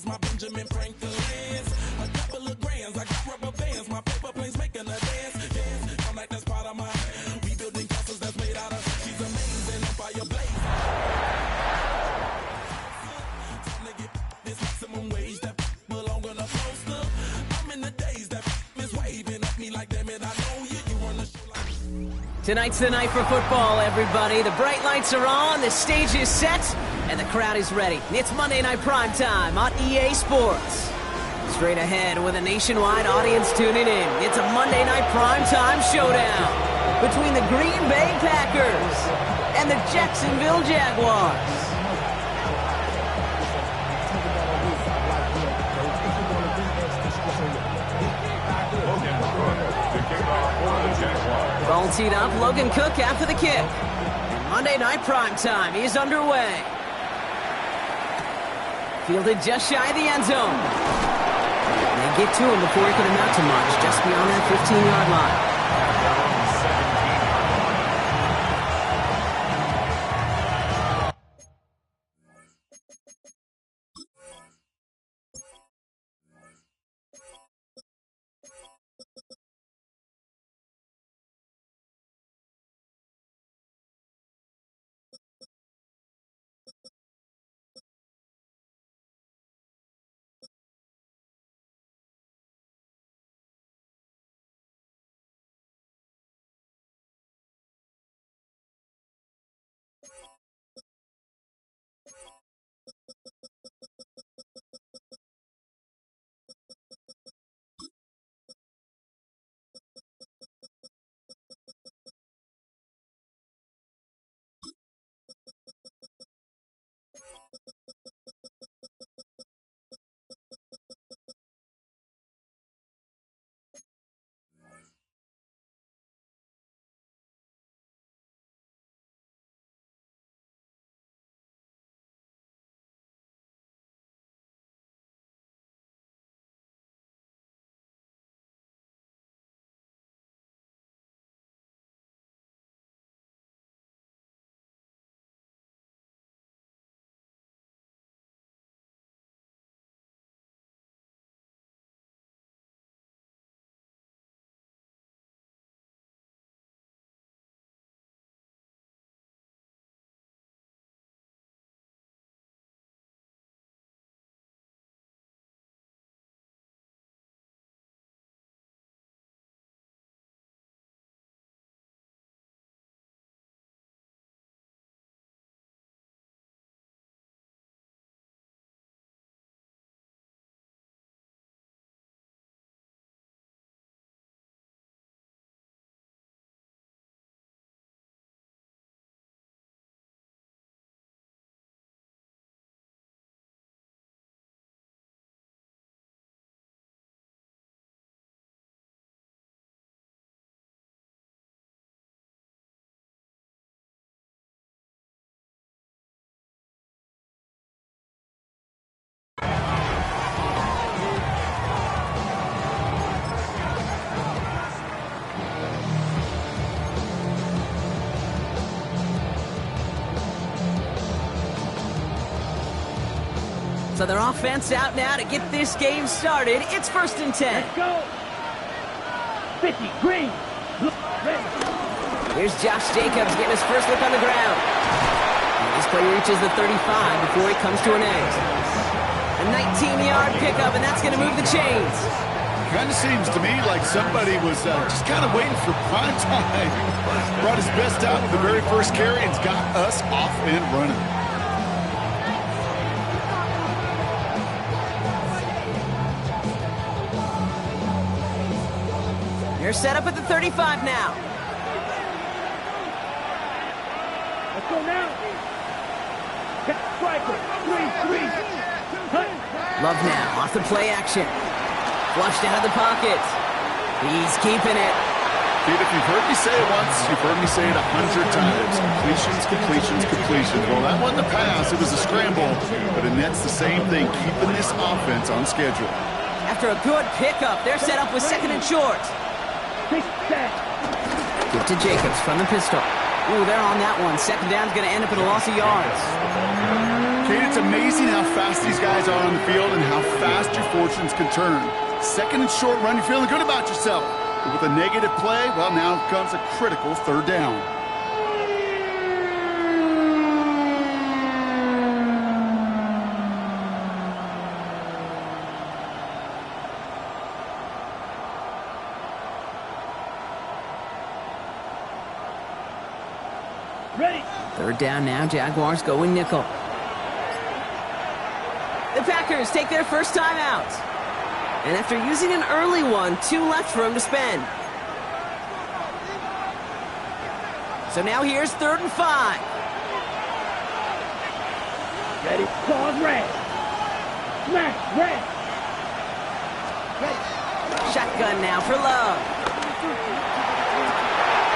hands, my Benjamin Franklin's. A couple of grands, I got rubber bands, my paper planes making a dance. Yes, I'm like that's part of my. We building castles that's made out of. She's amazing, on fire blazing. Time to get this maximum wage that belong on a poster. I'm in the days that is waving at me like damn it, I know you. You run the show like. Tonight's the night for football, everybody. The bright lights are on, the stage is set, and the crowd is ready. It's Monday Night Primetime on EA Sports. Straight ahead with a nationwide audience tuning in. It's a Monday Night Primetime showdown between the Green Bay Packers and the Jacksonville Jaguars. Ball teed up, Logan Cook after the kick. Monday Night Primetime is underway. Fielded just shy of the end zone. They get to him before he could amount to much, just beyond that 15-yard line. So their offense out now to get this game started. It's 1st and 10. Let's go. 50, green. Ready. Here's Josh Jacobs getting his first look on the ground. And this play reaches the 35 before he comes to an end. A 19-yard pickup, and that's going to move the chains. Kind of seems to me like somebody was just kind of waiting for prime time. Brought his best out with the very first carry and's got us off and running. They're set up at the 35 now. Let's go now. Striker. 3-3. Love now off the play action. Flushed out of the pocket. He's keeping it. Pete, if you've heard me say it once, you've heard me say it 100 times. Completions, completions, completions. Well, that wasn't a pass. It was a scramble. But Annette's the same thing, keeping this offense on schedule. After a good pickup, they're set up with 2nd and short. Give to Jacobs from the pistol. Ooh, they're on that one. 2nd down's going to end up with a loss of yards. Kate, it's amazing how fast these guys are on the field and how fortunes can turn. Second and short run, you're feeling good about yourself. But with a negative play, well, now comes a critical third down. Ready. Third down now, Jaguars going nickel. The Packers take their first time out. And after using an early one, 2 left for him to spend. So now here's 3rd and 5. Ready. Pause. Red. Smash. Red. Ready. Shotgun now for Love.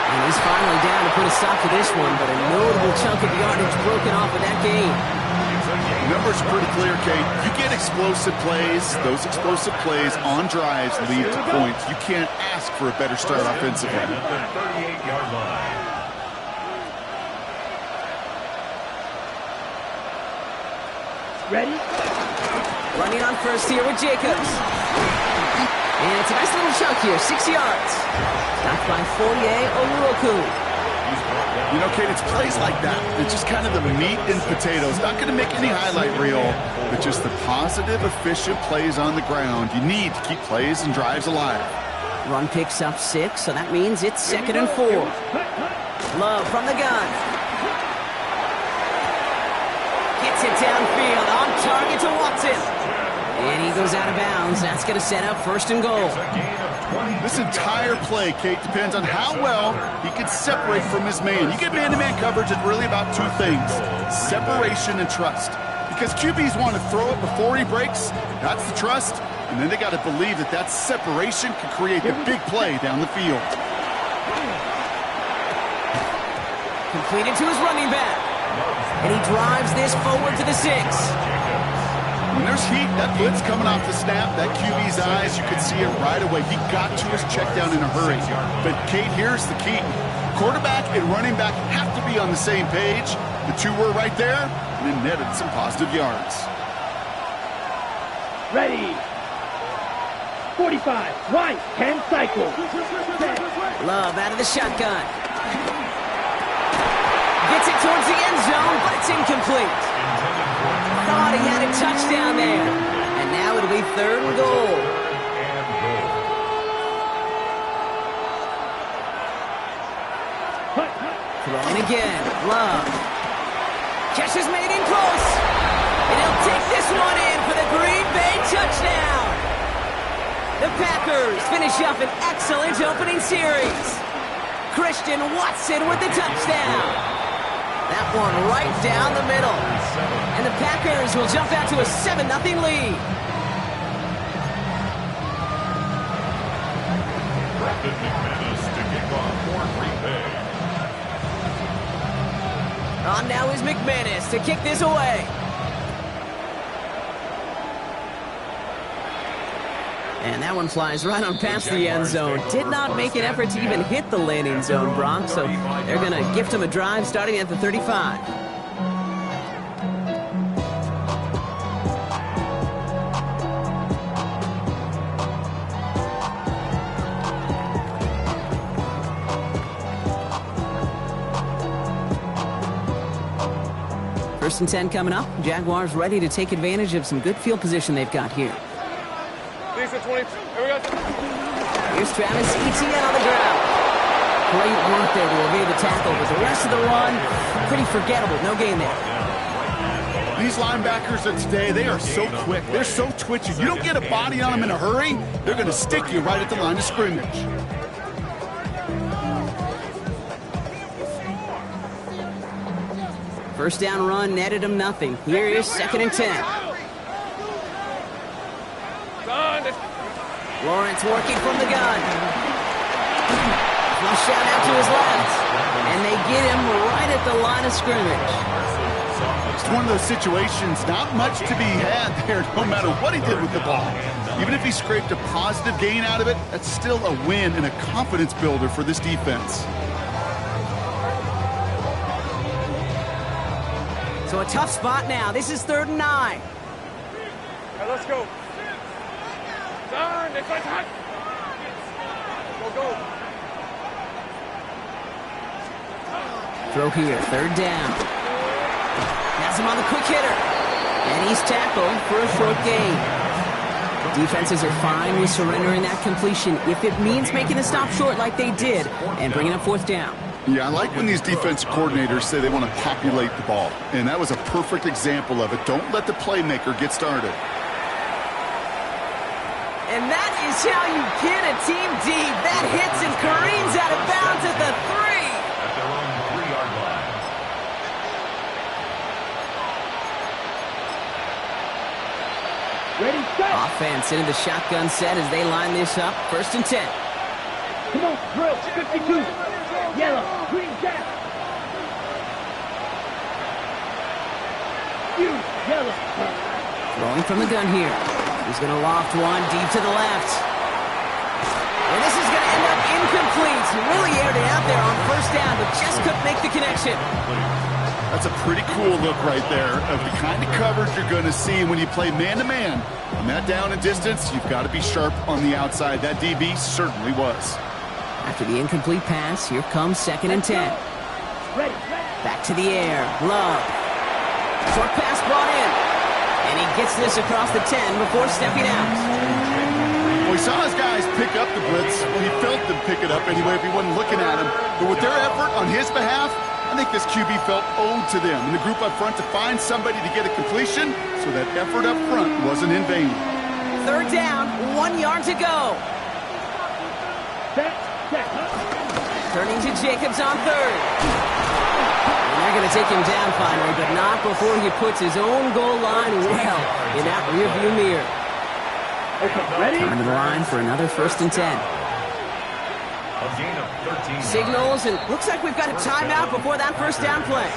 And he's finally down to put a stop to this one, but a notable chunk of yardage broken off of that game. The numbers are pretty clear, Kate. You get explosive plays. Those explosive plays on drives lead to points. You can't ask for a better start offensively. 38-yard line. Ready. Running on first here with Jacobs. And it's a nice little chunk here, 6 yards. Stopped by Foye Oluokun. You know, Kate, it's plays like that. It's just kind of the meat and potatoes. Not going to make any highlight reel, but just the positive, efficient plays on the ground. You need to keep plays and drives alive. Run picks up 6, so that means it's 2nd and 4. Love from the gun. Gets it downfield, on target to Watson. And he goes out of bounds. That's going to set up 1st and goal. This entire play, Kate, depends on how well he can separate from his man. You get man-to-man coverage, it's really about 2 things: separation and trust. Because QBs want to throw it before he breaks. That's the trust. And then they got to believe that that separation can create the big play down the field. Completed to his running back. And he drives this forward to the 6. When there's heat, that blitz coming off the snap, that QB's eyes, you could see it right away. He got to his check down in a hurry. But, Kate, here's the key. Quarterback and running back have to be on the same page. The 2 were right there, and then netted some positive yards. Ready. 45. Right. 10 cycles. Love out of the shotgun. Gets it towards the end zone, but it's incomplete. Thought he had a touchdown there. And now it'll be 3rd and goal. Throwing again. Love. Catch is made in close. And he'll take this one in for the Green Bay touchdown. The Packers finish up an excellent opening series. Christian Watson with the touchdown. That one right down the middle. And the Packers will jump out to a 7-0 lead. Brendan McManus to kick off for Green Bay. On now is McManus to kick this away. And that one flies right on past the end zone. Did not make an effort to even hit the landing zone, Brock. So they're going to gift him a drive starting at the 35. First and 10 coming up. Jaguars ready to take advantage of some good field position they've got here. Here's Travis Etienne on the ground. Great work there to evade the tackle, but the rest of the run, pretty forgettable. No gain there. These linebackers of today, they are so quick. They're so twitchy. You don't get a body on them in a hurry, they're going to stick you right at the line of scrimmage. First down run netted him nothing. Here is 2nd and 10. Lawrence working from the gun. Flush out to his left. And they get him right at the line of scrimmage. It's one of those situations, not much to be had there, no matter what he did with the ball. Even if he scraped a positive gain out of it, that's still a win and a confidence builder for this defense. So a tough spot now. This is 3rd and 9. All right, let's go. Throw here, third down. Has him on the quick hitter. And he's tackled for a short gain. Defenses are fine with surrendering that completion if it means making the stop short like they did and bringing up fourth down. Yeah, I like when these defensive coordinators say they want to populate the ball. And that was a perfect example of it. Don't let the playmaker get started. And that is how you get a team deep. That hits and careens out of bounds at the 3. At their own 3-yard line. Ready, set. Offense into the shotgun set as they line this up. First and 10. Come on, drill. 52. Yellow, green jack. Yellow. Throwing from the gun here. He's going to loft one deep to the left. And this is going to end up incomplete. He really aired it out there on first down, but just couldn't make the connection. That's a pretty cool look right there of the kind of coverage you're going to see when you play man-to-man. On that down and distance, you've got to be sharp on the outside. That DB certainly was. After the incomplete pass, here comes second and 10. Ready. Back to the air. Love. Short pass brought in. And he gets this across the 10 before stepping out. Well, he saw his guys pick up the blitz. Well, he felt them pick it up anyway if he wasn't looking at him. But with their effort on his behalf, I think this QB felt owed to them and the group up front to find somebody to get a completion, so that effort up front wasn't in vain. Third down, 1 yard to go. Set. Turning to Jacobs on third. And they're going to take him down finally, but not before he puts his own goal line well in that rearview mirror. Okay, ready? Coming to the line for another first and 10. A gain of 13. Signals, and looks like we've got a timeout before that first down play.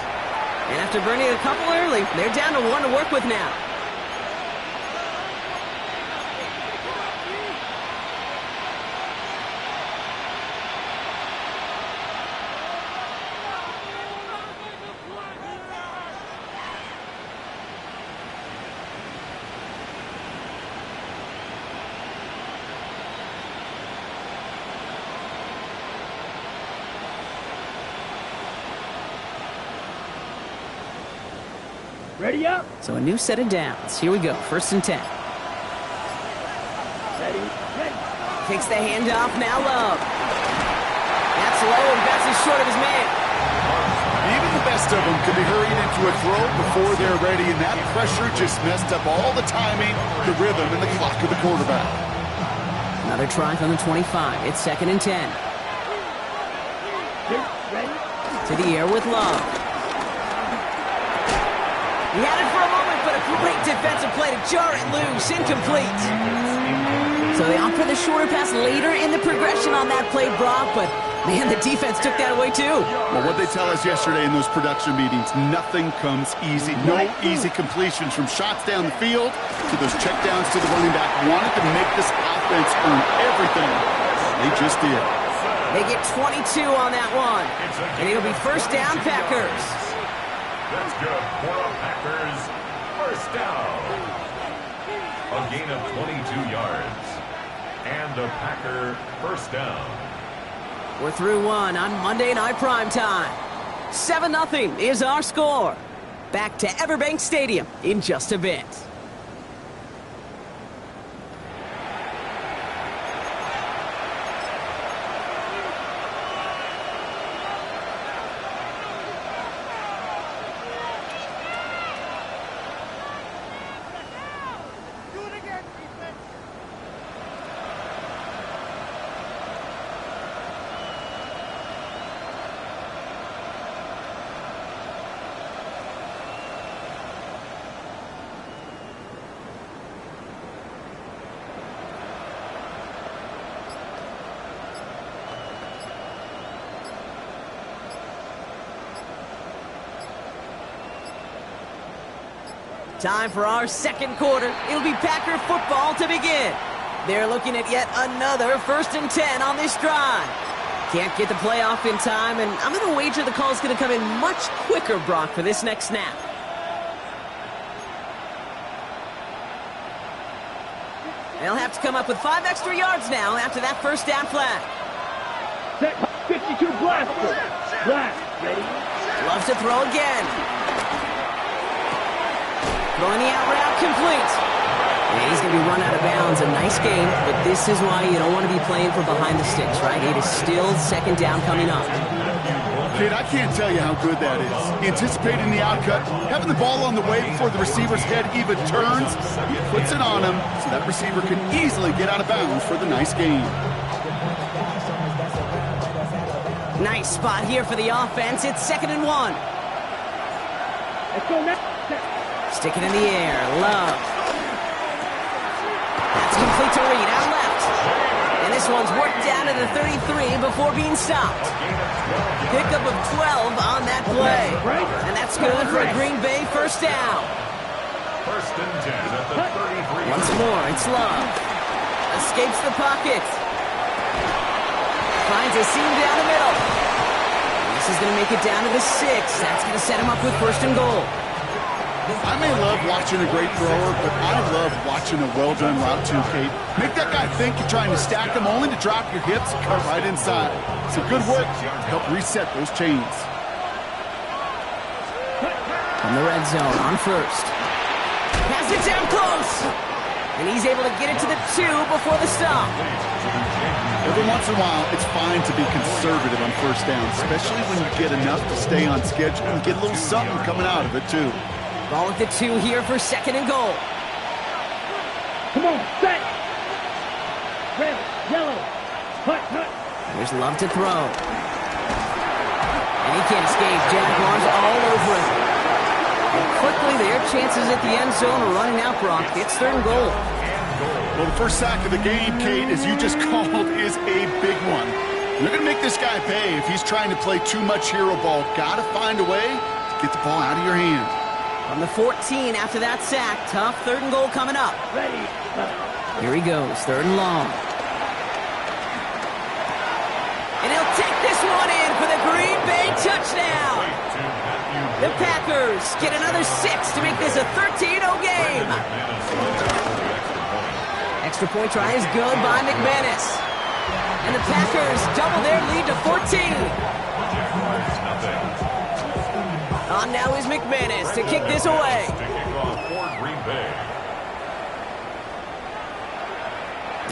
And after burning a couple early, they're down to 1 to work with now. Ready up. So a new set of downs. Here we go, first and 10. Ready. Takes the handoff, now Love. That's low and bounces short of his man. Even the best of them could be hurried into a throw before they're ready, and that pressure just messed up all the timing, the rhythm, and the clock of the quarterback. Another try from the 25. It's second and 10. Ready. To the air with Love. He had it for a moment, but a great defensive play to jar it loose. Incomplete. So they opt for the shorter pass later in the progression on that play, Brock, but man, the defense took that away too. Well, what they tell us yesterday in those production meetings, nothing comes easy. No easy completions from shots down the field to those checkdowns to the running back. Wanted to make this offense earn everything. They just did. They get 22 on that one, and it'll be first down, Packers. That's good for a Packers first down. A gain of 22 yards. And a Packer first down. We're through one on Monday Night Primetime. 7-0 is our score. Back to Everbank Stadium in just a bit. Time for our second quarter. It'll be Packer football to begin. They're looking at yet another first and 10 on this drive. Can't get the play off in time, and I'm going to wager the call's going to come in much quicker, Brock, for this next snap. They'll have to come up with 5 extra yards now after that first down flag. Set 52 blaster. Blast. Ready? Loves to throw again. Throwing the out route complete. Yeah, he's going to be run out of bounds. A nice game, but this is why you don't want to be playing for behind the sticks, right? It is still second down coming up. Kid, I can't tell you how good that is. Anticipating the outcut, having the ball on the way before the receiver's head even turns, he puts it on him so that receiver can easily get out of bounds for the nice gain. Nice spot here for the offense. It's 2nd and 1. Let's go now. Stick it in the air. Love. That's complete to Reed out left. And this one's worked down to the 33 before being stopped. Pickup of 12 on that play. And that's good for a Green Bay first down. 1st and 10 at the 33. Once more, it's Love. Escapes the pocket. Finds a seam down the middle. This is going to make it down to the 6. That's going to set him up with 1st and goal. I may love watching a great thrower, but I love watching a well-done route too, Kate. Make that guy think you're trying to stack him only to drop your hips and cut right inside. It's a good work to help reset those chains. From the red zone on 1st. Pass it down close. And he's able to get it to the 2 before the stop. Every once in a while, it's fine to be conservative on 1st down, especially when you get enough to stay on schedule and get a little something coming out of it, too. Ball at the 2 here for 2nd and goal. Come on, set. Red, yellow. Hut, hut. There's Love to throw. And he can't escape. Jaguars all over it. And quickly, their chances at the end zone are running out, Brock. It's 3rd and goal. Well, the first sack of the game, Kate, as you just called, is a big one. You're going to make this guy pay if he's trying to play too much hero ball. Got to find a way to get the ball out of your hand. From the 14 after that sack, tough 3rd and goal coming up. Ready. Here he goes, 3rd and long. And he'll take this one in for the Green Bay touchdown. The Packers get another 6 to make this a 13-0 game. Extra point try is good by McManus. And the Packers double their lead to 14. On now is McManus to kick this away.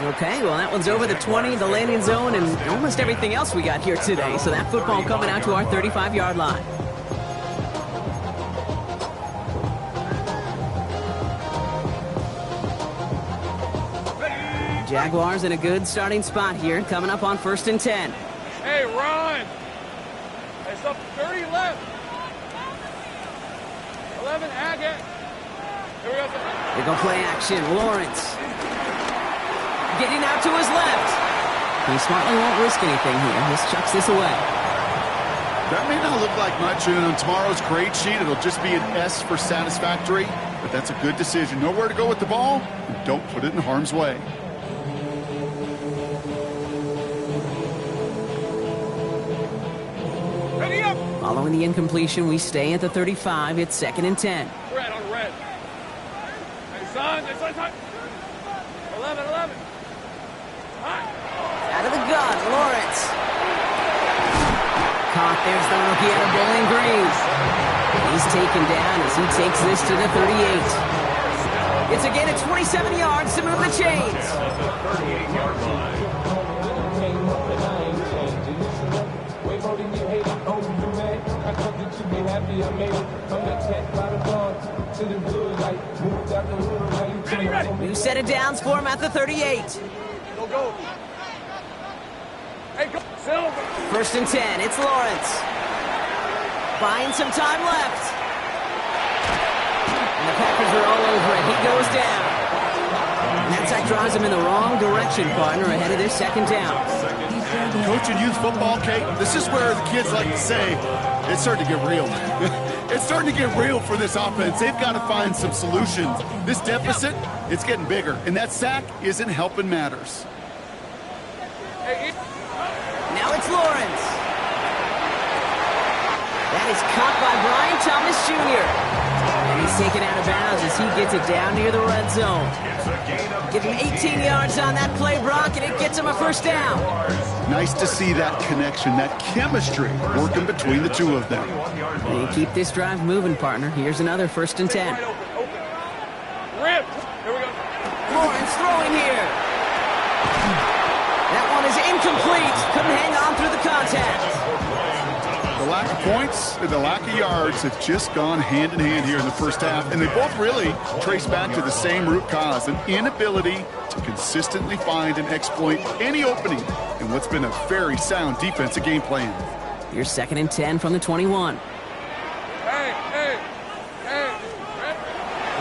Okay, well, that one's over the 20, the landing zone, and almost everything else we got here today. So that football coming out to our 35-yard line. Jaguars in a good starting spot here, coming up on 1st and 10. Hey, Ron! It's up 30 left. 11, Agate. Here we go. They go play action. Lawrence. Getting out to his left. He smartly won't risk anything here. Just chucks this away. That may not look like much, and on tomorrow's grade sheet, it'll just be an S for satisfactory, but that's a good decision. Know where to go with the ball, and don't put it in harm's way. Ready up! Following the incompletion, we stay at the 35. It's 2nd and 10. Red on red. Hey, son, 11. Out of the gun, Lawrence. Caught, there's the rookie out of Bowling Green. He's taken down as he takes this to the 38. It's again at 27 yards to move the chains. New set of downs for him at the 38. Go. Hey, go. Silver. 1st and 10, it's Lawrence. Buying some time left. And the Packers are all over it. He goes down. And that sack drives him in the wrong direction, partner, ahead of their 2nd down. Coaching youth football, Kate, this is where the kids like to say, it's starting to get real. It's starting to get real for this offense. They've got to find some solutions. This deficit, it's getting bigger, and that sack isn't helping matters. Now it's Lawrence. That is caught by Brian Thomas Jr. And He's taken out of bounds as he gets it down near the red zone. It's a gain of Give him 18 yards on that play, Brock, and it gets him a first down. Nice to see that connection, that chemistry working between the two of them. And you keep this drive moving, partner. Here's another 1st and 10. Rip. Here we go. Lawrence throwing here. That one is incomplete. Couldn't hang on through the contact. The lack of points and the lack of yards have just gone hand in hand here in the first half, and they both really trace back to the same root cause, an inability to consistently find and exploit any opening in what's been a very sound defensive game plan. Here's 2nd and 10 from the 21. Hey. Rip.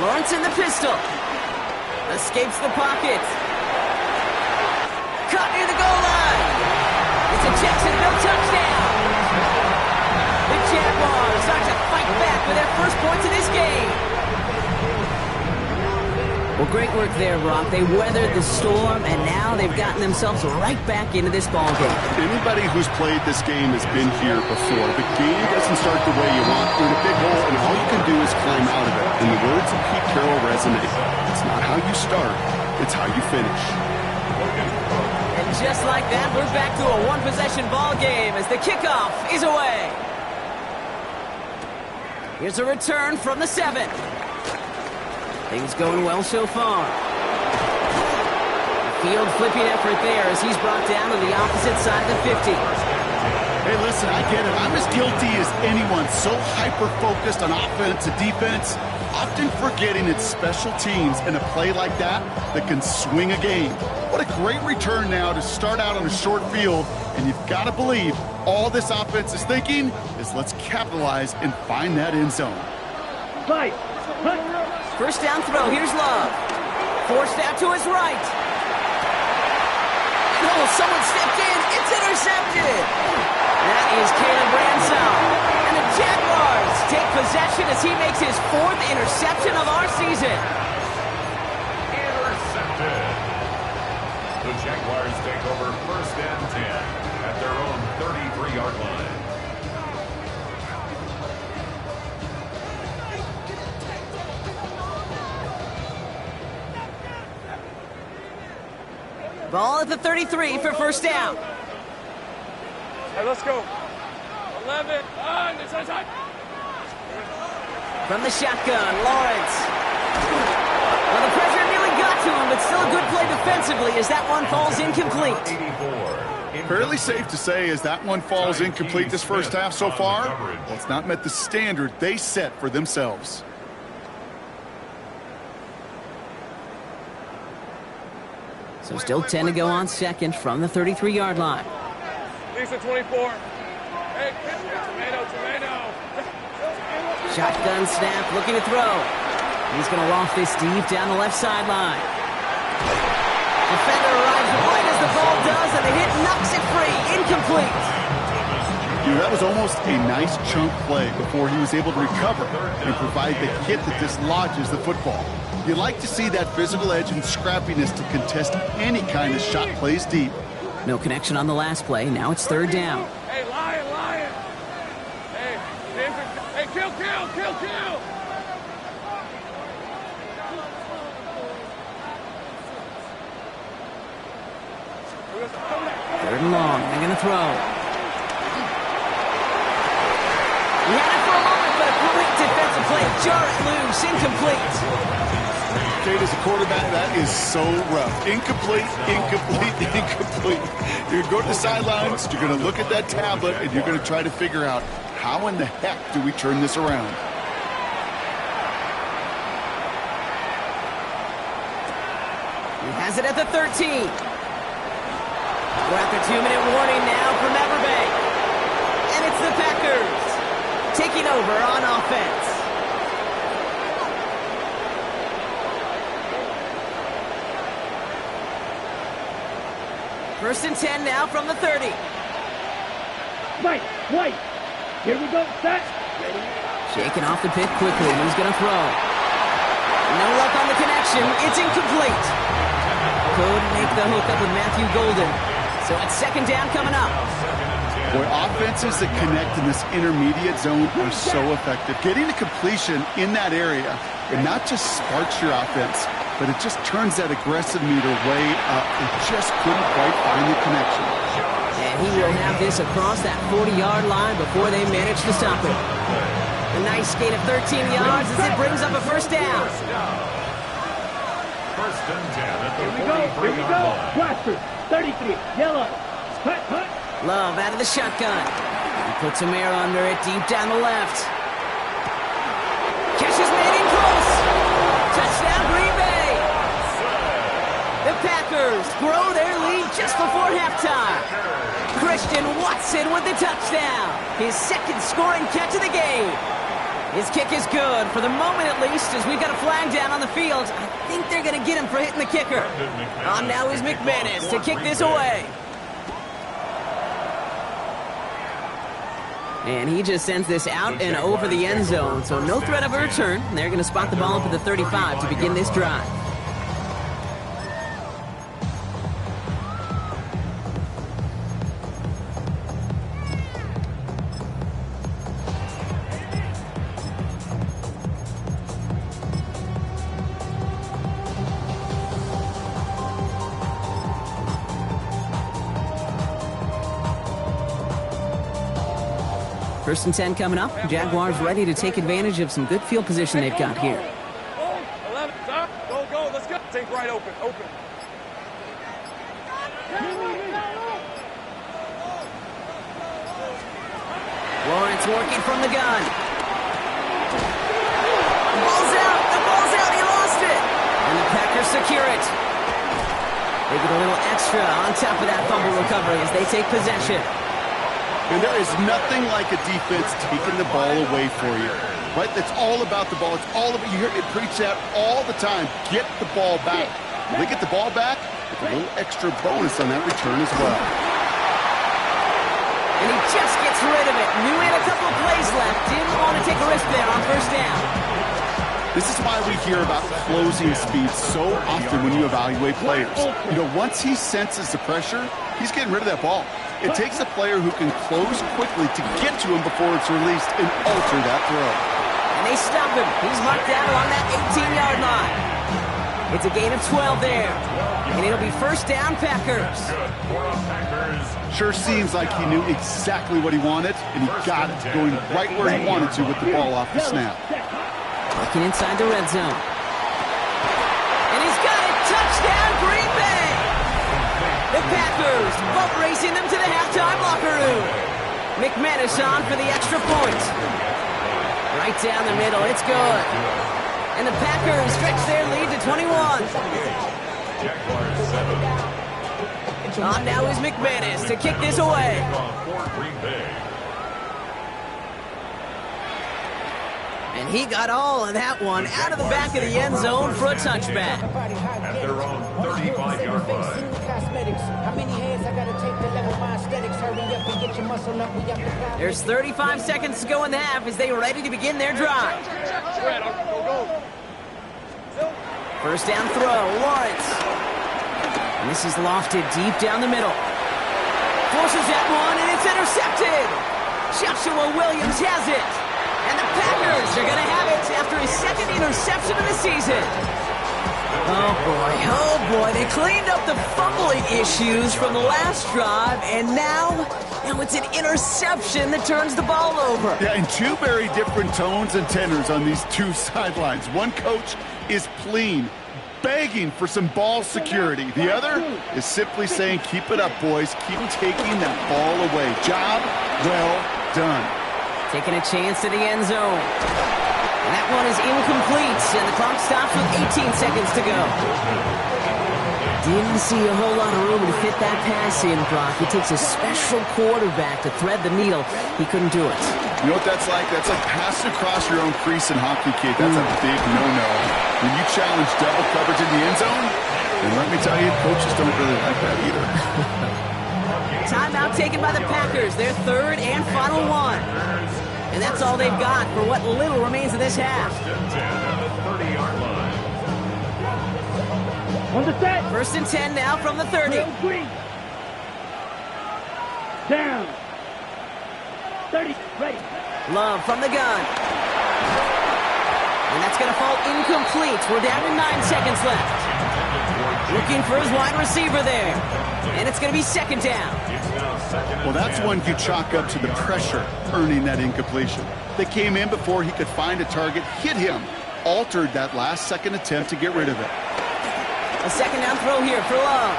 Lawrence in the pistol. Escapes the pocket. Caught near the goal line. It's a Jacksonville touchdown. The Jaguars start to fight back for their first points of this game. Well, great work there, Brock. They weathered the storm, and now they've gotten themselves right back into this ball game. Anybody who's played this game has been here before. The game doesn't start the way you want. You're in a big hole, and all you can do is climb out of it. And the words of Pete Carroll resonate. It's not how you start, it's how you finish. And just like that, we're back to a one-possession ball game as the kickoff is away. Here's a return from the 7. Things going well so far. Field flipping effort there as he's brought down to the opposite side of the 50. Hey, listen, I get it. I'm as guilty as anyone. So hyper-focused on offense and defense, often forgetting it's special teams in a play like that can swing a game. What a great return now to start out on a short field, and you've got to believe all this offense is thinking is let's capitalize and find that end zone. Fight. Hunt. First down throw, here's Love. Forced out to his right. Oh, someone stepped in. It's intercepted. That is Caleb Ransom. And the Jaguars take possession as he makes his 4th interception of our season. intercepted. The Jaguars take over 1st and 10 at their own 33-yard line. Ball at the 33 for first down. Hey, let's go. 11. On. It's on time. From the shotgun, Lawrence. Well, the pressure nearly got to him, but still a good play defensively as that one falls incomplete. 84. Fairly safe to say as that one falls incomplete this first half so far, it's not met the standard they set for themselves. So still 10 to go on second from the 33-yard line. Lisa 24. Hey, tomato. Shotgun snap, looking to throw. He's going to loft this deep down the left sideline. Defender arrives right as the ball does, and the hit knocks it free. Incomplete. That was almost a nice chunk play before he was able to recover and provide the hit that dislodges the football. You like to see that physical edge and scrappiness to contest any kind of shot plays deep. No connection on the last play. Now it's 3rd down. Hey, lion. Hey, kill. Third and long. They're going to throw. He had it for a moment, but a quick defensive play. Jar it loose. Incomplete. Kate, as a quarterback, that is so rough. Incomplete. You're going to go to the sidelines, you're going to look at that tablet, and you're going to try to figure out how in the heck do we turn this around. He has it at the 13. We're at the 2-minute warning now from Everbank. And it's the Packers taking over on offense. First and 10 now from the 30. Fight. White. Here we go. Set. Ready. Shaking off the pick quickly. He's going to throw. No luck on the connection. It's incomplete. Couldn't make the hook up with Matthew Golden. So it's 2nd down coming up. And Boy, offenses that connect in this intermediate zone are so effective. Getting a completion in that area, it not just sparks your offense, but it just turns that aggressive meter way up. It just couldn't quite find the connection. And he will have this across that 40-yard line before they manage to stop it. A nice gain of 13 yards as it brings up a first down. First and 10 at the Here we go. 43-yard line. Blaster, 33, yellow. Hut, hut. Love out of the shotgun. He puts some air under it deep down the left. Catches Manning close. Touchdown Green Bay. The Packers grow their lead just before halftime. Christian Watson with the touchdown. His second scoring catch of the game. His kick is good, for the moment at least, as we've got a flag down on the field. I think they're going to get him for hitting the kicker. On now is McManus to kick this away. And he just sends this out and over the end zone, so no threat of a return. They're going to spot the ball up at the 35 to begin this drive. First and 10 coming up. Jaguars ready to take advantage of some good field position they've got here. 11, stop. Go, go. Let's go. Take right open. Open. Lawrence working from the gun. The ball's out. The ball's out. He lost it. And the Packers secure it. They get a little extra on top of that fumble recovery as they take possession. And there is nothing like a defense taking the ball away for you, right? It's all about the ball. It's all about, you hear me preach that all the time. Get the ball back. When they get the ball back, with a little extra bonus on that return as well. And he just gets rid of it. Knew he had a couple of plays left. Didn't want to take a risk there on first down. This is why we hear about closing speed so often when you evaluate players. You know, once he senses the pressure, he's getting rid of that ball. It takes a player who can close quickly to get to him before it's released and alter that throw. And they stop him. He's marked down along that 18-yard line. It's a gain of 12 there. And it'll be first down, Packers. Sure seems like he knew exactly what he wanted, and he got it, going right where he wanted to with the ball off the snap. Looking inside the red zone. And he's got it. Touchdown, Green Bay. The Packers boat racing them to the halftime locker room. McManus on for the extra point. Right down the middle. It's good. And the Packers stretch their lead to 21. On now is McManus to kick this away. And he got all of that one out of the back of the end zone for a touchback. At their own 35-yard line. There's 35 seconds to go in the half as they are ready to begin their drive. First down throw, Lawrence. And this is lofted deep down the middle. Forces that one, and it's intercepted. Joshua Williams has it. And the Packers are going to have it after his second interception of the season. Oh boy, they cleaned up the fumbling issues from the last drive, and now it's an interception that turns the ball over. Yeah, and two very different tones and tenors on these two sidelines. One coach is pleading, begging for some ball security. The other is simply saying, keep it up, boys. Keep taking that ball away. Job well done. Taking a chance to the end zone. And that one is incomplete, and the clock stops with 18 seconds to go. Didn't see a whole lot of room to fit that pass in, Brock. It takes a special quarterback to thread the needle. He couldn't do it. You know what that's like? That's like passing across your own crease in hockey, kid. That's a big no-no. When you challenge double coverage in the end zone, and let me tell you, coaches don't really like that either. Timeout taken by the Packers, their third and final one. And that's all they've got for what little remains of this half. On the set. First and 10 now from the 30. Down. 30, ready. Love from the gun. And that's going to fall incomplete. We're down to 9 seconds left. Looking for his wide receiver there. And it's going to be second down. Well, that's one you chalk up to the pressure earning that incompletion. They came in before he could find a target, hit him, altered that last-second attempt to get rid of it. A second down throw here for Love.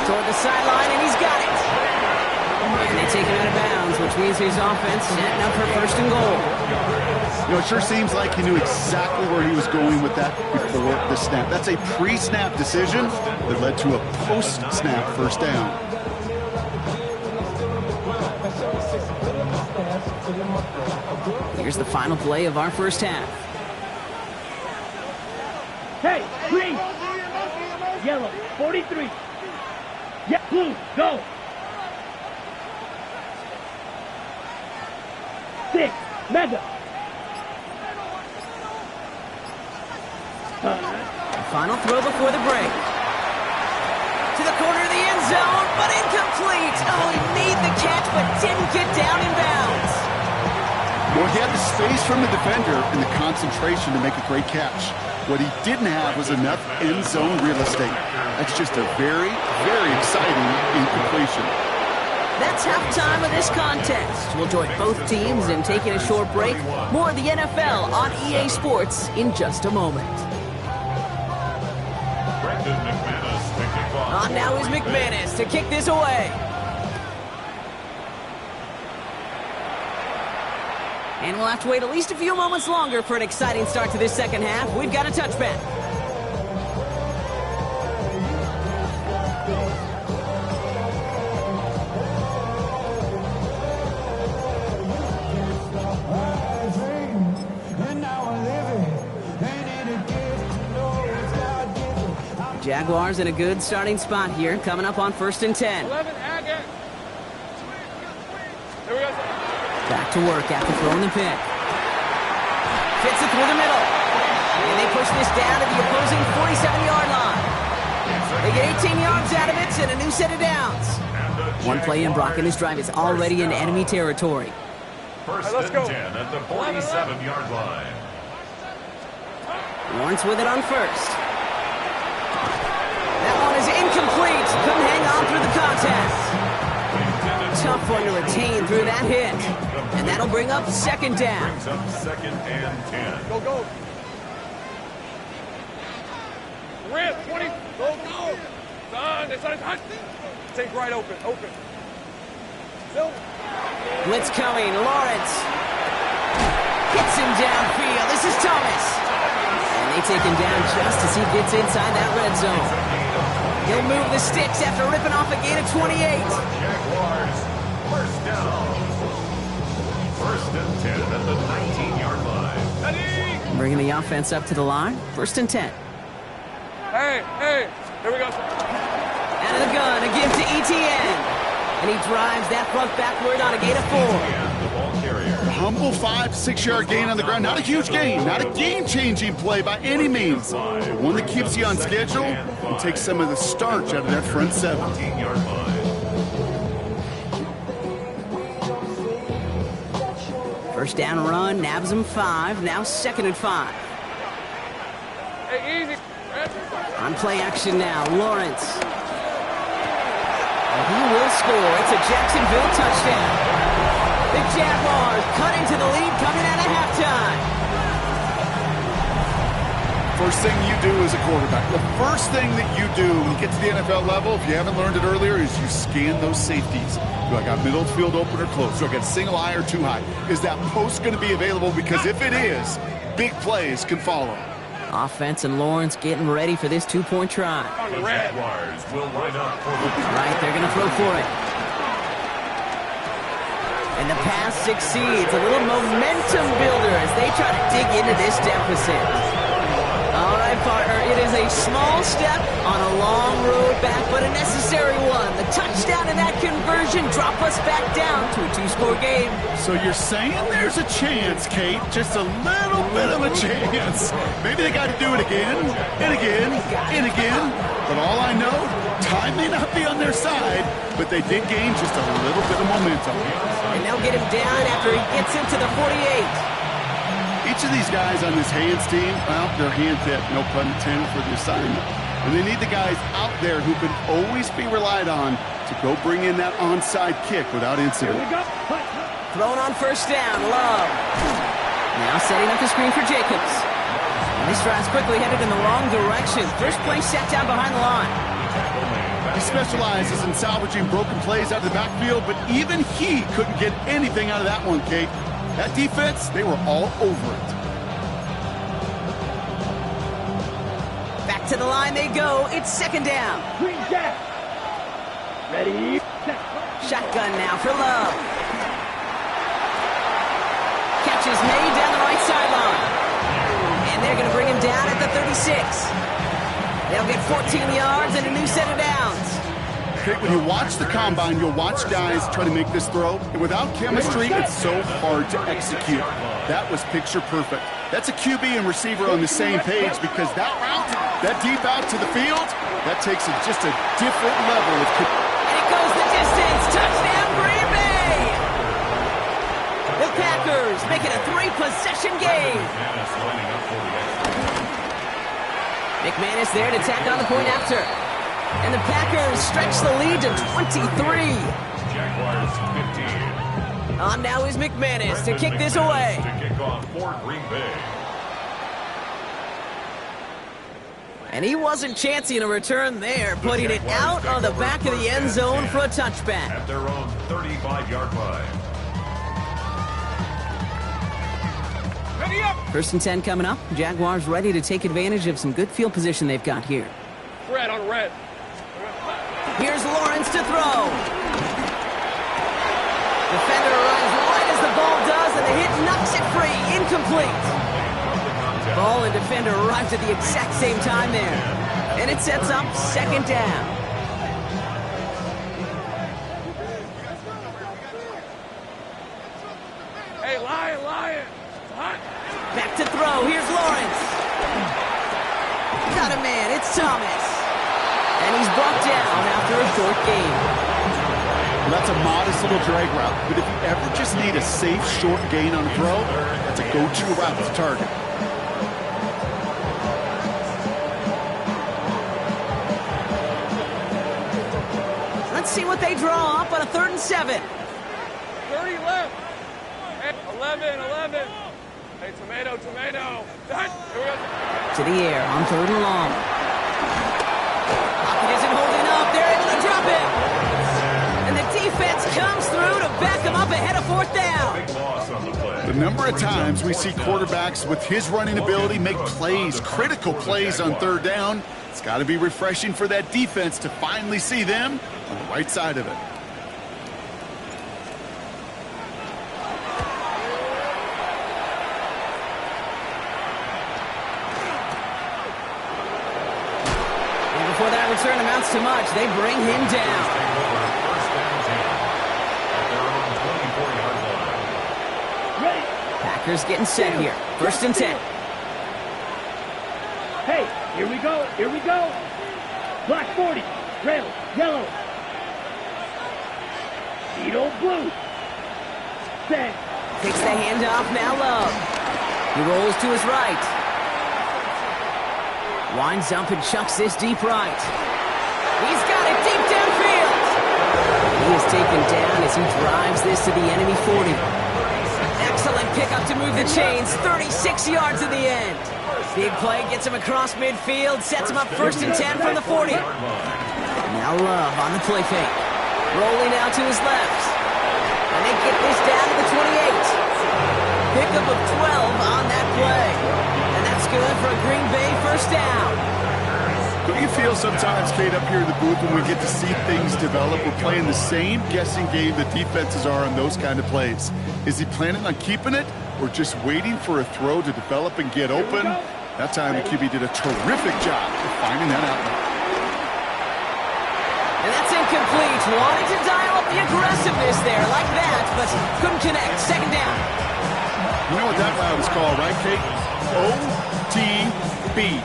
Toward the sideline, and he's got it. And they take him out of bounds, which means his offense setting up for first and goal. You know, it sure seems like he knew exactly where he was going with that before the snap. That's a pre-snap decision that led to a post-snap first down. Here's the final play of our first half. Hey, green. Yellow, 43. Yeah, blue, go. 6, mega. Final throw before the break. To the corner of the end zone, but incomplete. Oh, he made the catch, but didn't get down in bounds. Well, he had the space from the defender and the concentration to make a great catch. What he didn't have was enough end zone real estate. That's just a very, very exciting incompletion. That's halftime of this contest. We'll join both teams in taking a short break. More of the NFL on EA Sports in just a moment. On now is McManus to kick this away. And we'll have to wait at least a few moments longer for an exciting start to this second half. We've got a touchback. Jaguars in a good starting spot here, coming up on 1st and 10. 11, Agate. Here we go. Back to work after throwing the pick. Fits it through the middle. And they push this down to the opposing 47-yard line. They get 18 yards out of it and a new set of downs. One play in, Brock, and his drive is already in enemy territory. First let's and go. 10 at the 47-yard line. Lawrence with it on first. That one is incomplete. Couldn't hang on through the contact. Tough one to retain through that hit. And that'll bring up second down. Brings up second and 10. Go, go. Rip, 20. Go, go. Done. It's on. Take right open. Open. Still. Blitz coming. Lawrence hits him downfield. This is Thomas. And they take him down just as he gets inside that red zone. He'll move the sticks after ripping off a gain of 28. Jaguars, first down. First and 10 at the 19-yard line. Bringing the offense up to the line. 1st and 10. Hey, hey. Here we go. Out of the gun, a give to Etienne. And he drives that front backward on a gain of 4. And the ball carrier. Humble 5-6-yard gain on the ground. Not a huge gain, not a game-changing play by any means. But one that keeps you on schedule and takes some of the starch out of that front 7. 17-yard line. First down run, nabs him 5. Now 2nd and 5. Hey, easy. On play action now, Lawrence. And he will score. It's a Jacksonville touchdown. The Jaguars cutting to the lead coming out of halftime. First thing you do as a quarterback, the first thing that you do when you get to the NFL level, if you haven't learned it earlier, is you scan those safeties. Do I got middle field open or close? Do I got single high or too high? Is that post going to be available? Because if it is, big plays can follow. Offense and Lawrence getting ready for this 2-point try. The Jaguars will line up for the Right, they're going to throw for it. And the pass succeeds. A little momentum builder as they try to dig into this deficit. All right, partner, it is a small step on a long road back, but a necessary one. The touchdown and that conversion drop us back down to a 2-score game. So you're saying there's a chance, Kate, just a little bit of a chance. Maybe they got to do it again and again and again. But all I know, Time may not be on their side, but they did gain just a little bit of momentum. And they'll get him down after he gets into the 48. Each of these guys on this hands team, well, they're hand-picked, no pun intended for the assignment. And they need the guys out there who can always be relied on to go bring in that onside kick without incident. Here we go. Thrown on first down, Love. Now setting up the screen for Jacobs. And he strides quickly, headed in the wrong direction. First play set down behind the line. He specializes in salvaging broken plays out of the backfield, but even he couldn't get anything out of that one, Kate. That defense, they were all over it. Back to the line they go. It's second down. Green Jack. Ready. Set. Shotgun now for Love. Catch is made down the right sideline. And they're going to bring him down at the 36. They'll get 14 yards and a new set of downs. Kate, when you watch the combine, you'll watch guys try to make this throw. And without chemistry, it's so hard to execute. That was picture perfect. That's a QB and receiver on the same page because that route, that deep out to the field, that takes just a different level of... And it goes the distance. Touchdown, Green Bay! The Packers make it a 3-possession game. McManus there to tack on the point after. And the Packers stretch the lead to 23. Jaguars 15. On now is McManus to kick this away. To kick off for Green Bay. And he wasn't chancing a return there, putting it out on the back of the end zone for a touchback. At their own 35-yard line. First and 10 coming up. Jaguars ready to take advantage of some good field position they've got here. Red on red. Here's Lawrence to throw. Defender arrives right as the ball does, and the hit knocks it free. Incomplete. Ball and defender arrives at the exact same time there. And it sets up second down. Hey, Lion. Hot. Back to throw. Here's Lawrence. Got a man. It's Thomas. And he's brought down after a short gain. Well, that's a modest little drag route, but if you ever just need a safe, short gain on a throw, that's a go-to route to target. Let's see what they draw up on a 3rd and 7. 30 left. Hey, 11. Hey, tomato. Done. Here we go. To the air on 3rd and long. Pocket isn't holding up. They're able to drop it. And the defense comes through to back them up ahead of 4th down. Big loss on the play. The number of times we see quarterbacks with his running ability make plays, critical plays on 3rd down, it's got to be refreshing for that defense to finally see them on the right side of it. Before that return amounts to much, they bring him down. Ready. Packers getting set here. 1st and 10. Hey, here we go. Black 40. Red, yellow. Beetle blue. Set. Takes the handoff, now Love. He rolls to his right. Winds up and chucks this deep right. He's got it deep downfield. He is taken down as he drives this to the enemy 40. Excellent pickup to move the chains. 36 yards in the end. Big play gets him across midfield. Sets him up 1st and 10 from the 40. Now Love on the play fake. Rolling out to his left. And they get this down to the 28. Pickup of 12 on that play. And that's good for a Green Bay 1st down. Don't you feel sometimes, Kate, up here in the booth when we get to see things develop, we're playing the same guessing game that defenses are on those kind of plays? Is he planning on keeping it or just waiting for a throw to develop and get open? That time the QB did a terrific job of finding that outlet. And that's incomplete. Wanted to dial up the aggressiveness there like that, but couldn't connect. Second down. You know what that route is called, right, Kate? OTB.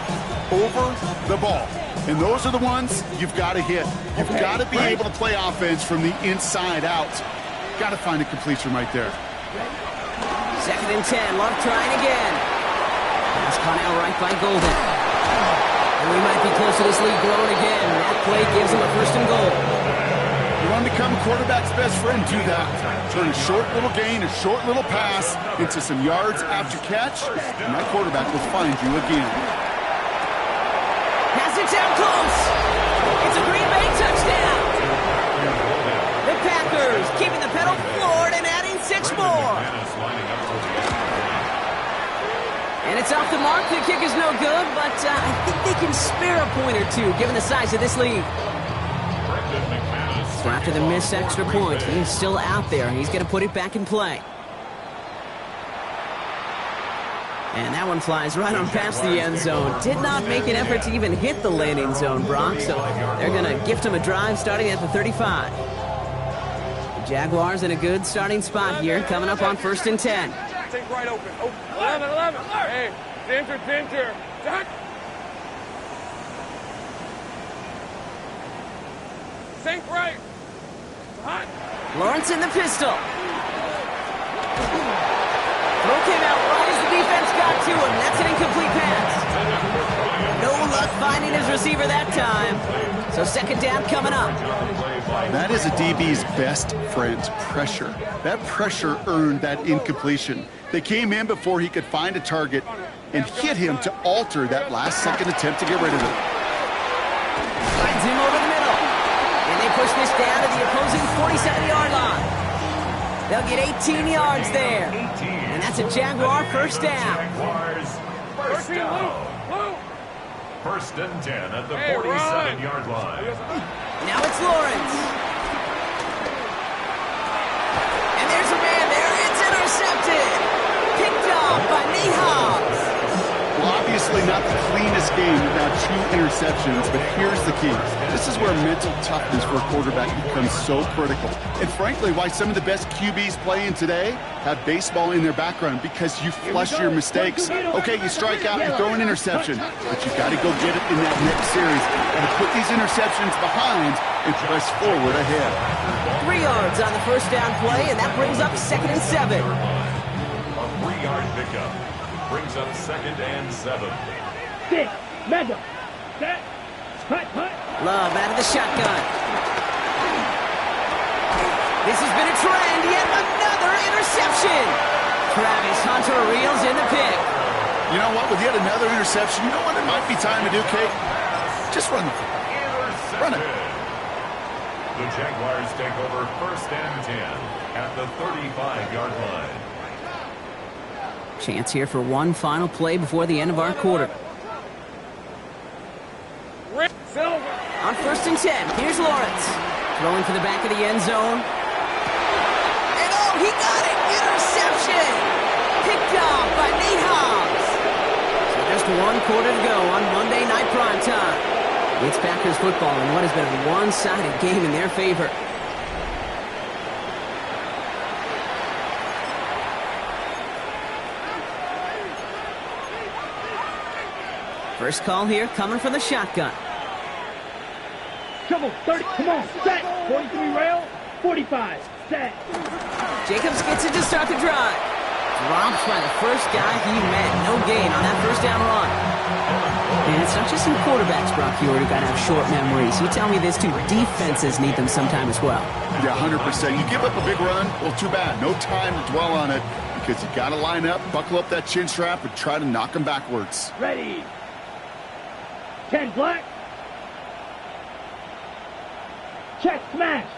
Over the ball. And those are the ones you've got to hit. You've got to be able to play offense from the inside out. Got to find a completion right there. 2nd and 10. Love trying again. That's caught out right by Golden. And we might be close to this lead growing again. That play gives him a 1st and goal. You want to become a quarterback's best friend, do that. Turn a short little gain, a short little pass into some yards after catch, and that quarterback will find you again. Pass it down close. It's a Green Bay touchdown. The Packers keeping the pedal floored and adding 6 more. And it's off the mark. The kick is no good, but I think they can spare a point or two given the size of this lead. So after the missed extra point, he's still out there. He's going to put it back in play. And that one flies right on past the end zone. Did not make an effort to even hit the landing zone, Brock. So they're going to gift him a drive starting at the 35. The Jaguars in a good starting spot here, coming up on 1st and 10. Take right open. 11. Hey, Dinter. Think right. Hot. Lawrence in the pistol. Throw came out right as the defense got to him. That's an incomplete pass. No luck finding his receiver that time. So 2nd down coming up. That is a DB's best friend, pressure. That pressure earned that incompletion. They came in before he could find a target and hit him to alter that last-second attempt to get rid of it. Finds him over the middle. And they push this down to the opposing 47-yard line. They'll get 18 yards there. And that's a Jaguar 1st down. Jaguars first down. 1st and 10 at the 47-yard line. Now it's Lawrence. And there's a man there. It's intercepted. Picked off by Hobbs. Well, obviously not the cleanest game without 2 interceptions, but here's the key. This is where mental toughness for a quarterback becomes so critical. And frankly, why some of the best QBs playing today have baseball in their background, because you flush your mistakes. Okay, you strike out, you throw an interception, but you've got to go get it in that next series and put these interceptions behind and press forward ahead. 3 yards on the 1st down play, and that brings up 2nd and 7. A 3-yard pickup brings up 2nd and 7. 6, mega, set, putt. Love out of the shotgun. This has been a trend. Yet another interception. Travis Hunter reels in the pick. You know what? With yet another interception, you know what it might be time to do, Kate? Just run the football. Run it. The Jaguars take over 1st and 10 at the 35-yard line. Chance here for one final play before the end of our quarter. On 1st and 10, here's Lawrence. Throwing for the back of the end zone. And oh, he got it! Interception! Picked off by Hobbs. So just 1 quarter to go on Monday Night Primetime. It's Packers football in what has been a one-sided game in their favor. First call here coming from the shotgun. Trouble, 30, come on, set. 43 rail, 45, set. Jacobs gets it to start the drive. Dropped by the first guy he met. No gain on that 1st down run. And it's not just in quarterbacks, Brock. You already got to have short memories. You tell me this too. Defenses need them sometime as well. Yeah, 100%. You give up a big run, well, too bad. No time to dwell on it because you got to line up, buckle up that chin strap, and try to knock them backwards. Ready. 10 black. Check, smash.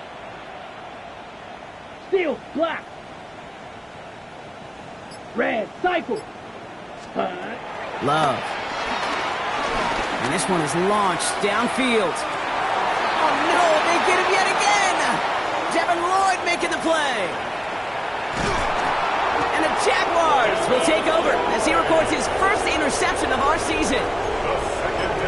Steel, black. Red, cycle. Love. And this one is launched downfield. Oh no, they get him yet again. Devin Lloyd making the play. And the Jaguars will take over as he records his 1st interception of our season.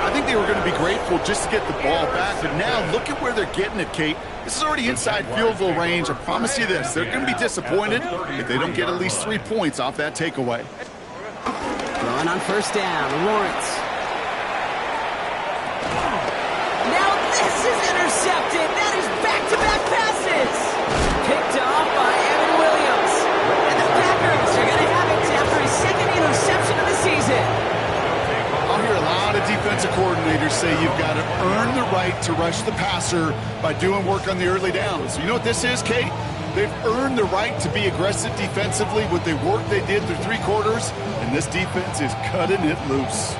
I think they were going to be grateful just to get the ball back, but now look at where they're getting it, Kate. This is already inside field goal range. I promise you this, they're going to be disappointed if they don't get at least 3 points off that takeaway. Throwing on 1st down, Lawrence. This is intercepted. That is back-to-back passes. Picked off by Evan Williams. And the Packers are going to have it after his second interception of the season. I'll hear a lot of defensive coordinators say you've got to earn the right to rush the passer by doing work on the early downs. You know what this is, Kate? They've earned the right to be aggressive defensively with the work they did through 3 quarters, and this defense is cutting it loose.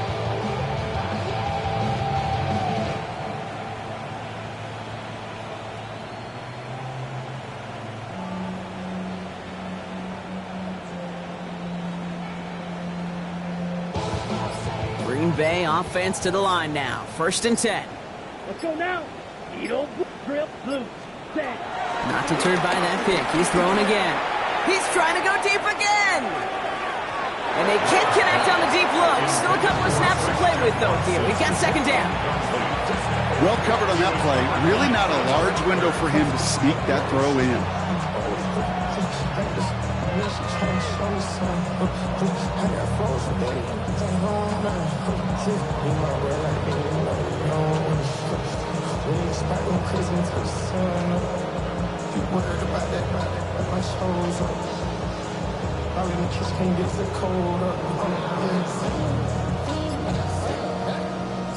Green Bay offense to the line now. 1st and 10. Let's go now. Edo, drip, loose, set. Not deterred by that pick. He's throwing again. He's trying to go deep again. And they can't connect on the deep look. Still a couple of snaps to play with, though, here. We've got 2nd down. Well covered on that play. Really not a large window for him to sneak that throw in.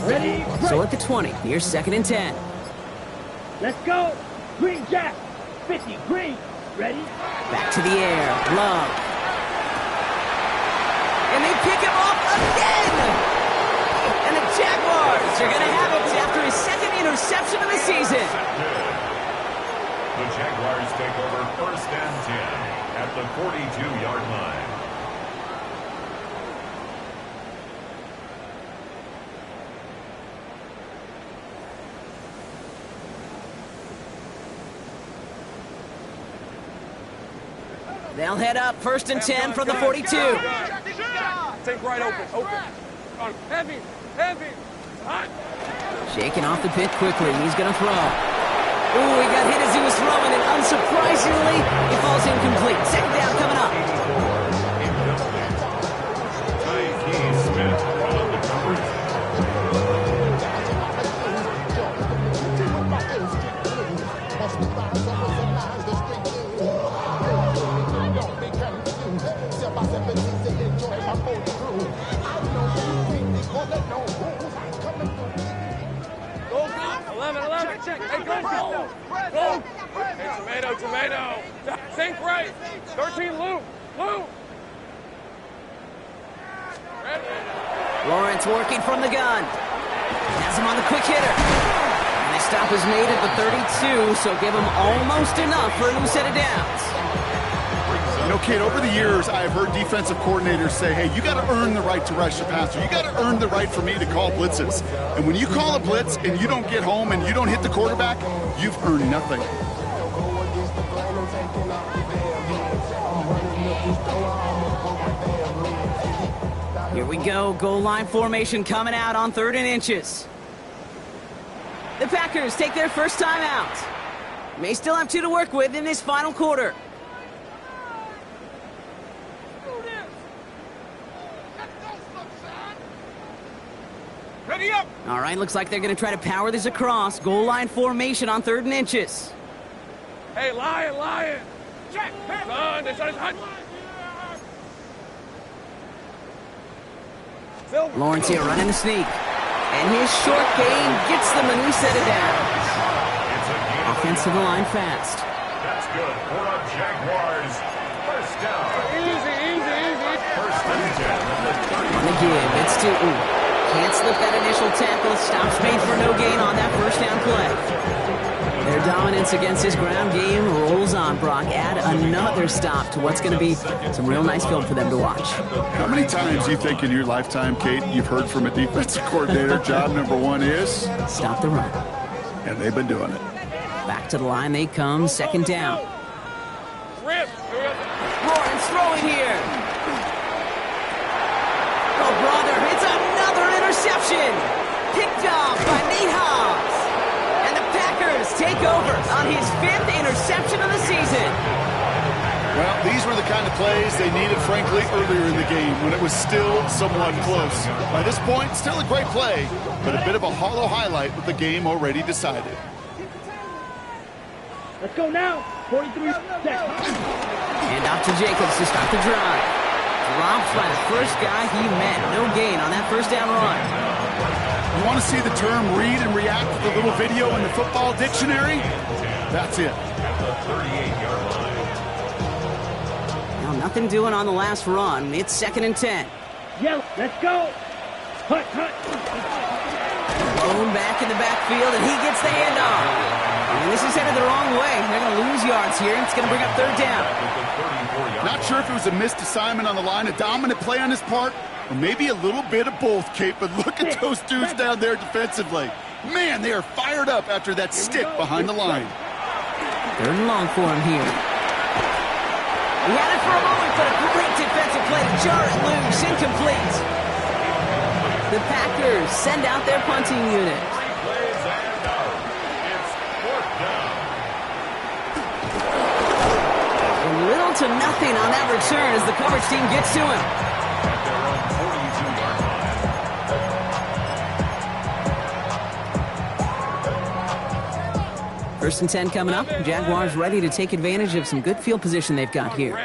Ready? So at the 20, here's 2nd and 10. Let's go. Green Jack. 50, green. Ready? Back to the air. Love. And they pick him off again. And the Jaguars are going to have it after his 2nd interception of the season. The Jaguars take over 1st and 10 at the 42-yard line. They'll head up 1st and 10 from the 42. Take right open. Heavy. Hot. Shaking off the pit quickly. He's going to throw. Ooh, he got hit as he was throwing, and unsurprisingly, he falls incomplete. 2nd down coming up. Tyke Smith on the coverage. Go. 11. Check. Hey, go. Hey, tomato. Think right. 13, Lou. Ready. Lawrence working from the gun. Has him on the quick hitter. And the stop is made at the 32, so give him almost enough for a new set of downs. You know, Kate, over the years, I've heard defensive coordinators say, hey, you got to earn the right to rush the passer. You got to earn the right for me to call blitzes. And when you call a blitz and you don't get home and you don't hit the quarterback, you've earned nothing. Here we go. Goal line formation coming out on 3rd and inches. The Packers take their first time out. May still have 2 to work with in this final quarter. Ready up. All right, looks like they're going to try to power this across. Goal line formation on 3rd and inches. Hey, lion. Check. Son, it's hot. Lawrence here running the sneak. And his short game gets them a new set of downs. Offense to the line fast. That's good for the Jaguars. 1st down. Easy. 1st and 10 On the give, it's to can't slip that initial tackle. Stops made for no gain on that 1st down play. Their dominance against his ground game rolls on, Brock. Add another stop to what's going to be some real nice film for them to watch. How many times do you think in your lifetime, Kate, you've heard from a defensive coordinator, job number 1 is? Stop the run. And they've been doing it. Back to the line they come, 2nd down. Rip. Lawrence throwing here. Oh, brother, it's another interception. Picked off by Nate Hobbs. And the Packers take over on his 5th interception of the season. Well, these were the kind of plays they needed, frankly, earlier in the game when it was still somewhat close. By this point, still a great play, but a bit of a hollow highlight with the game already decided. Let's go now. 43 seconds. And off to Jacobs to start the drive. Dropped by the first guy he met. No gain on that first down run. You want to see the term read and react with the little video in the football dictionary? That's it. At the 38-yard line. Now nothing doing on the last run. It's 2nd and 10. Yellow. Let's go. Hut, hut. Blown back in the backfield, and he gets the handoff. And this is headed the wrong way. They're going to lose yards here. It's going to bring up 3rd down. Not sure if it was a missed assignment on the line, a dominant play on his part, or maybe a little bit of both, Kate, but look at those dudes down there defensively. Man, they are fired up after that stick behind the line. 3rd and long for him here. He had it for a moment, but a great defensive play to jar it loose. Incomplete. The Packers send out their punting unit. Little to nothing on that return as the coverage team gets to him. At their own 42-yard line. 1st and 10 coming up. Jaguars ready to take advantage of some good field position they've got here.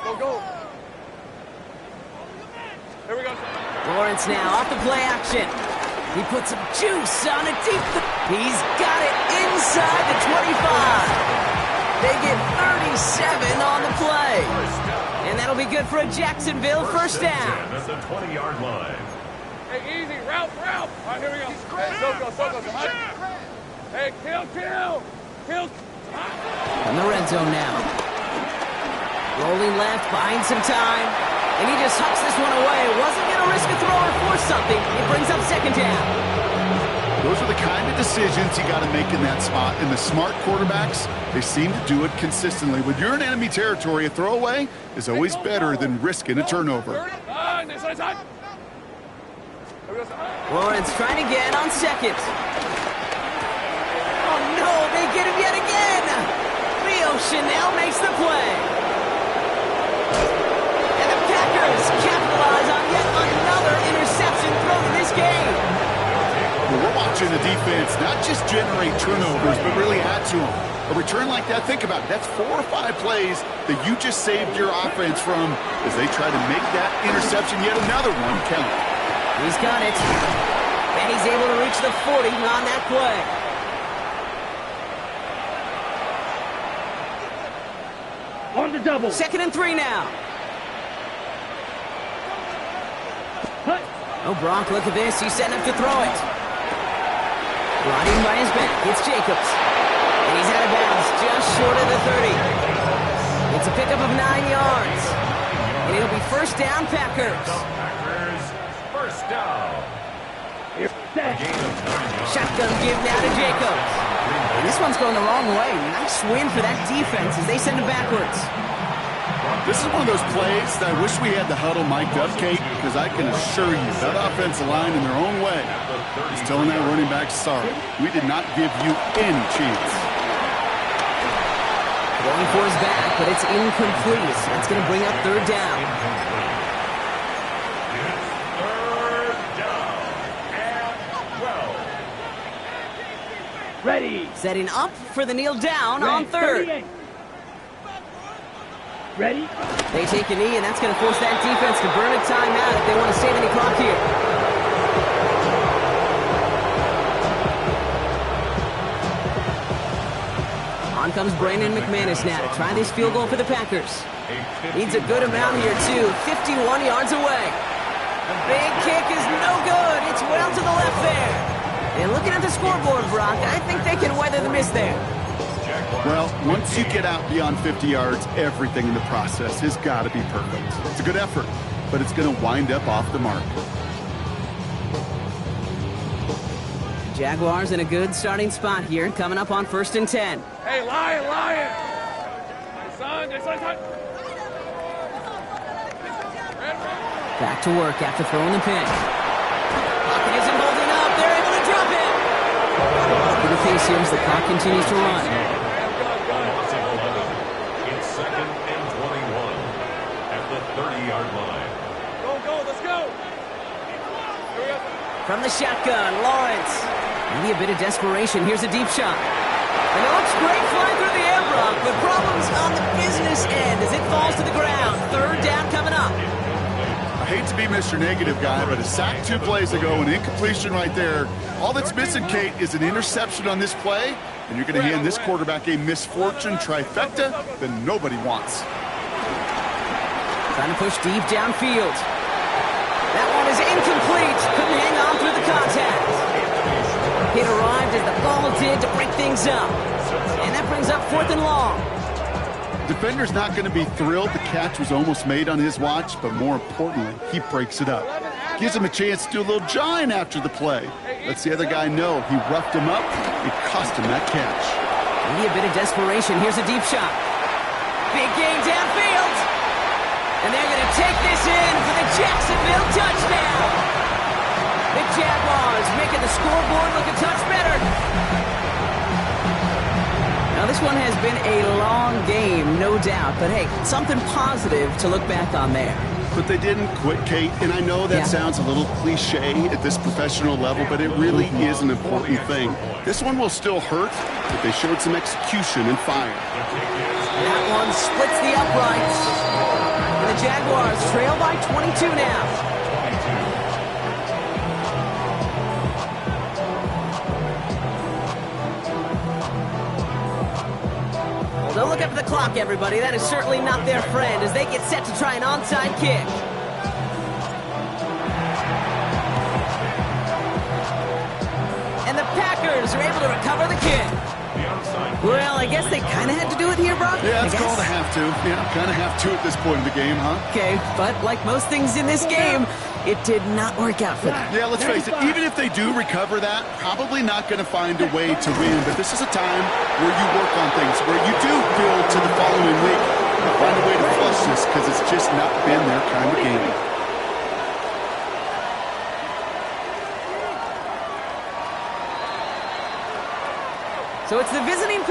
Go, go. Here we go. Lawrence now off the play action. He puts some juice on it deep. He's got it inside the 25. They get 37 on the play. And that'll be good for a Jacksonville first down. At the 20-yard line. Hey, easy. Route. All right, here we go. Hey, Soko. Hey, kill. In the red zone now. Rolling left, buying some time. And he just hucks this one away. Wasn't going to risk a throw or force something. It brings up 2nd down. Those are the kind of decisions you got to make in that spot. And the smart quarterbacks, they seem to do it consistently. When you're in enemy territory, a throwaway is always better than risking a turnover. Lawrence trying again on 2nd. Oh no, they get him yet again. Rio Chanel makes the play. And the Packers capitalize on yet another interception thrown in this game. Well, we're watching the defense not just generate turnovers, but really add to them. A return like that, think about it. That's 4 or 5 plays that you just saved your offense from as they try to make that interception, yet another one, count. He's got it. And he's able to reach the 40 on that play. On the double. 2nd and 3 now. Hut. Oh, Brock, look at this. He's setting up to throw it. Brought in by his back. It's Jacobs. And he's out of bounds just short of the 30. It's a pickup of 9 yards. And it'll be first down, Packers. Packers, first down. Shotgun give now to Jacobs. And this one's going the wrong way. Nice win for that defense as they send it backwards. This is one of those plays that I wish we had the huddle mic'd up, Kate, because I can assure you that offensive line in their own way is telling that running back, sorry, we did not give you any chance. Going for his back, but it's incomplete. That's going to bring up 3rd down. Ready. Setting up for the kneel down on 3rd. 38. Ready. They take a knee, and that's going to force that defense to burn a timeout if they want to save any clock here. On comes Brandon McManus now to try this field goal for the Packers. Needs a good amount here, too. 51 yards away. The big kick is no good. It's well to the left there. And looking at the scoreboard, Brock, I think they can weather the miss there. Well, once you get out beyond 50 yards, everything in the process has got to be perfect. It's a good effort, but it's going to wind up off the mark. Jaguars in a good starting spot here, coming up on 1st and 10. Hey, Lion! Son. Back to work after throwing the pin. Pocket isn't holding up. They're able to drop it. To the face here as the clock continues to run. From the shotgun, Lawrence. Maybe a bit of desperation. Here's a deep shot. And it looks great flying through the air, Brock, but problems on the business end as it falls to the ground. Third down coming up. I hate to be Mr. Negative guy, but a sack 2 plays ago, an incompletion right there. All that's missing, Kate, is an interception on this play, and you're going to hand this quarterback a misfortune trifecta that nobody wants. Trying to push deep downfield. That one is incomplete. Couldn't hang on through the contact. Hit arrived as the ball did to break things up. And that brings up 4th and long. Defender's not going to be thrilled the catch was almost made on his watch, but more importantly, he breaks it up. Gives him a chance to do a little jawing after the play. Lets the other guy know he roughed him up. It cost him that catch. Maybe a bit of desperation. Here's a deep shot. Big game downfield. And they're going to take this in for the Jacksonville touchdown. The Jaguars making the scoreboard look a touch better. Now, this one has been a long game, no doubt. But, hey, something positive to look back on there. But they didn't quit, Kate, and I know that sounds a little cliche at this professional level, but it really is an important thing. This one will still hurt, but they showed some execution and fire. That one splits the uprights. And the Jaguars trail by 22 now. Don't look up at the clock, everybody. That is certainly not their friend as they get set to try an onside kick. And the Packers are able to recover the kick. Well, I guess they kind of had to do it here, Brock. Yeah, it's called a have to. Yeah, kind of have to at this point in the game, huh? Okay, but like most things in this game, it did not work out for them. Yeah, let's face it, even if they do recover that, probably not going to find a way to win. But this is a time where you work on things, where you do build to the following week and find a way to flush this because it's just not been their kind of game. So it's the visiting